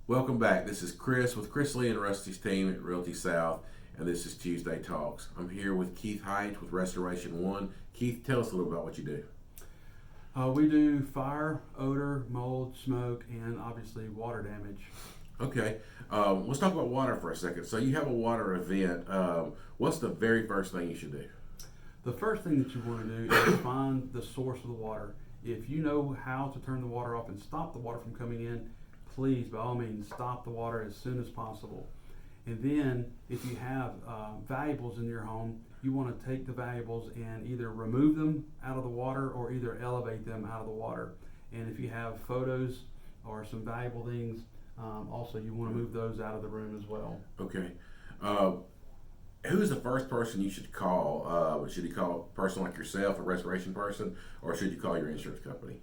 Welcome back. This is Chris with Chris Lee and Rusty's team at Realty South, and this is Tuesday Talks. I'm here with Keith Hyche with Restoration 1. Keith, tell us a little about what you do. We do fire, odor, mold, smoke, and obviously water damage. Okay, let's talk about water for a second. So you have a water event. What's the very first thing you should do? The first thing that you want to do is find the source of the water. If you know how to turn the water off and stop the water from coming in, please, by all means, stop the water as soon as possible. And then, if you have valuables in your home, you want to take the valuables and either remove them out of the water or either elevate them out of the water. And if you have photos or some valuable things, also you want to move those out of the room as well. Okay. Who's the first person you should call? Should you call a person like yourself, a restoration person, or should you call your insurance company?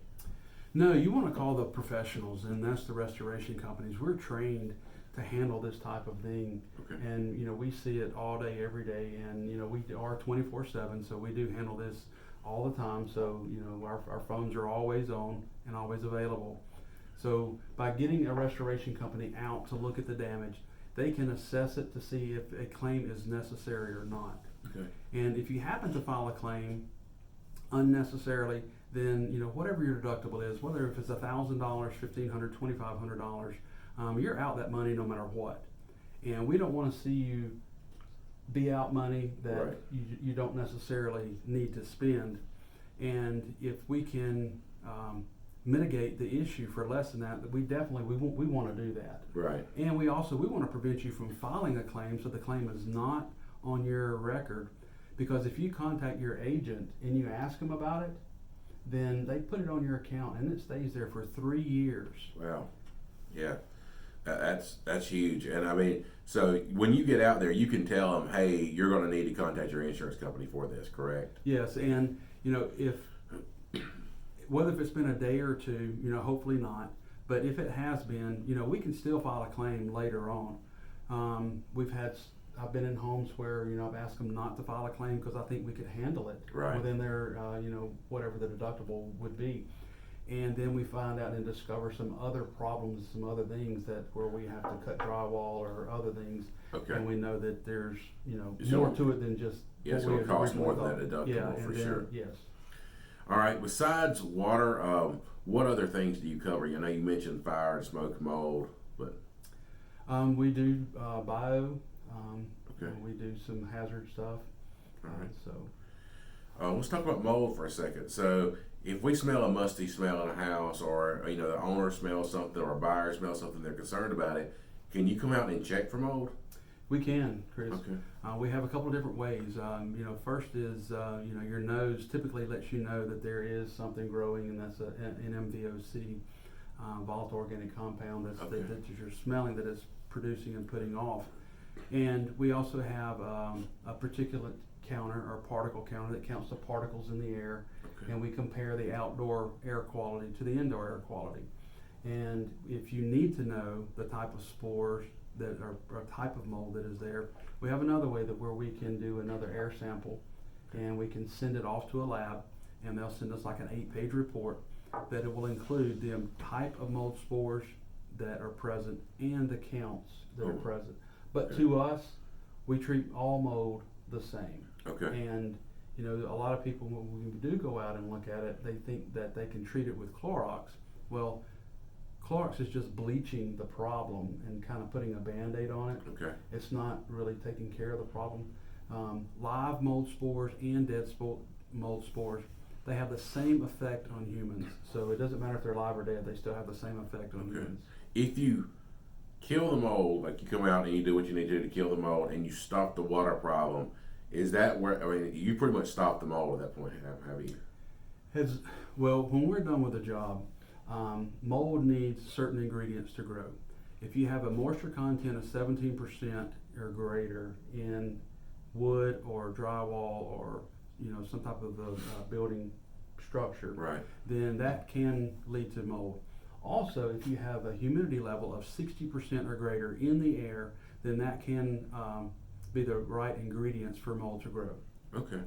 No, you want to call the professionals, and that's the restoration companies. We're trained to handle this type of thing, Okay. and we see it all day, every day, and we are 24/7, so we do handle this all the time. So our phones are always on and always available. So by getting a restoration company out to look at the damage, they can assess it to see if a claim is necessary or not. Okay. And if you happen to file a claim unnecessarily, then whatever your deductible is, whether if it's $1,000, $1,500, $2,500, you're out that money no matter what. And we don't want to see you be out money that Right. you don't necessarily need to spend. And if we can mitigate the issue for less than that, we want to do that. Right. And we want to prevent you from filing a claim so the claim is not on your record. Because if you contact your agent and you ask them about it, then they put it on your account and it stays there for 3 years. Wow. Yeah. That's huge. And I mean, so when you get out there, you can tell them, hey, you're going to need to contact your insurance company for this, correct? Yes, and whether if it's been a day or two, hopefully not, but if it has been, we can still file a claim later on. I've been in homes where I've asked them not to file a claim because I think we could handle it Right. within their whatever the deductible would be, and then we find out and discover some other problems, some other things where we have to cut drywall or other things, Okay. and we know that there's So- more to it than just Yeah, it's what we going to had cost more originally than that thought. deductible Yeah, for and then, sure. yes. All right. Besides water, what other things do you cover? I know you mentioned fire, smoke, mold, but We do bio. Okay. We do some hazard stuff. all right. So Let's talk about mold for a second. So if we smell a musty smell in a house, or the owner smells something, or a buyer smells something, they're concerned about it, can you come out and check for mold? we can, Chris. Okay. We have a couple of different ways. First is your nose typically lets you know that there is something growing, and that's an MVOC, volatile organic compound Okay. that you're smelling that it's producing and putting off. And we also have a particulate counter or particle counter that counts the particles in the air, Okay. and we compare the outdoor air quality to the indoor air quality. And if you need to know the type of spores that are or type of mold that is there, we have another way where we can do another air sample, and we can send it off to a lab, and they'll send us like an 8-page report that it will include the type of mold spores that are present and the counts that are Oh. present. But Okay. to us, we treat all mold the same. Okay. And a lot of people, when we do go out and look at it, they think that they can treat it with Clorox. Well, Clorox is just bleaching the problem and kind of putting a Band-Aid on it. Okay. It's not really taking care of the problem. Live mold spores and dead mold spores, they have the same effect on humans. So it doesn't matter if they're live or dead, they still have the same effect on Okay. humans. If you kill the mold, like you come out and you do what you need to do to kill the mold, and you stop the water problem, is that where, you pretty much stopped the mold at that point, have you? Well, when we're done with the job, mold needs certain ingredients to grow. If you have a moisture content of 17% or greater in wood or drywall or some type of building structure, Right. then that can lead to mold. Also, if you have a humidity level of 60% or greater in the air, then that can be the right ingredients for mold to grow. Okay.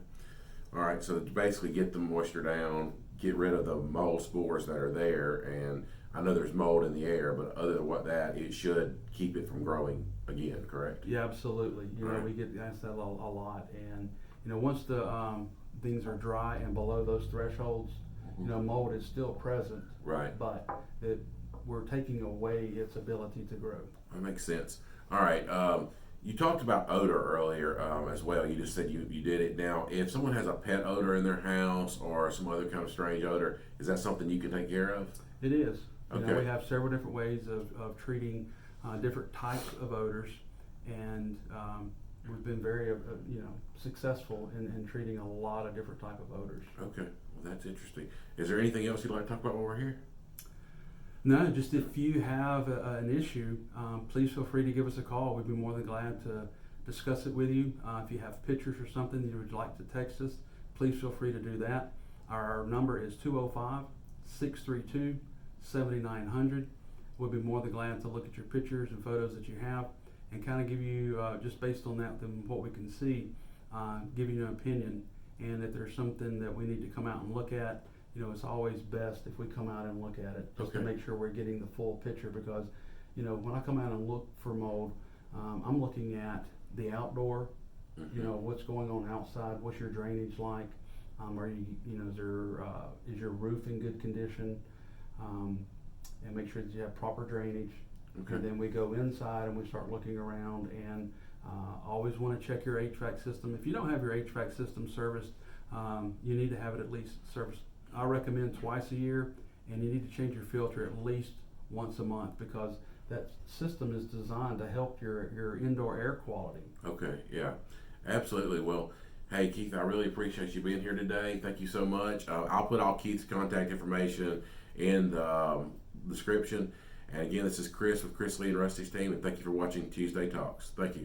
All right. So basically, get the moisture down, get rid of the mold spores that are there, and I know there's mold in the air, but other than that, it should keep it from growing again, correct? Yeah, absolutely. Right. We get asked that a lot, and once the things are dry and below those thresholds, mold is still present, Right. but we're taking away its ability to grow. That makes sense. All right. You talked about odor earlier as well. You just said you did it. Now, if someone has a pet odor in their house or some other kind of strange odor, is that something you can take care of? It is. Okay. We have several different ways of treating different types of odors, and we've been very successful in treating a lot of different type of odors. Okay. Well, that's interesting. Is there anything else you'd like to talk about while we're here? No, just if you have an issue, please feel free to give us a call. We'd be more than glad to discuss it with you. If you have pictures or something you would like to text us, please feel free to do that. Our number is 205-632-7900. We'll be more than glad to look at your pictures and photos that you have and kind of give you, just based on that, then what we can see, give you an opinion. And if there's something that we need to come out and look at, it's always best if we come out and look at it just to make sure we're getting the full picture, because, when I come out and look for mold, I'm looking at the outdoor, what's going on outside, what's your drainage like, are you, is your roof in good condition, and make sure that you have proper drainage. Okay. And then we go inside and we start looking around, and always want to check your HVAC system. If you don't have your HVAC system serviced, you need to have it at least serviced. I recommend twice a year, and you need to change your filter at least once a month, because that system is designed to help your indoor air quality. Okay, yeah, absolutely. Well, hey, Keith, I really appreciate you being here today. Thank you so much. I'll put all Keith's contact information in the description. And again, this is Chris with Chris Lee and Rusty's team, and thank you for watching Tuesday Talks. Thank you.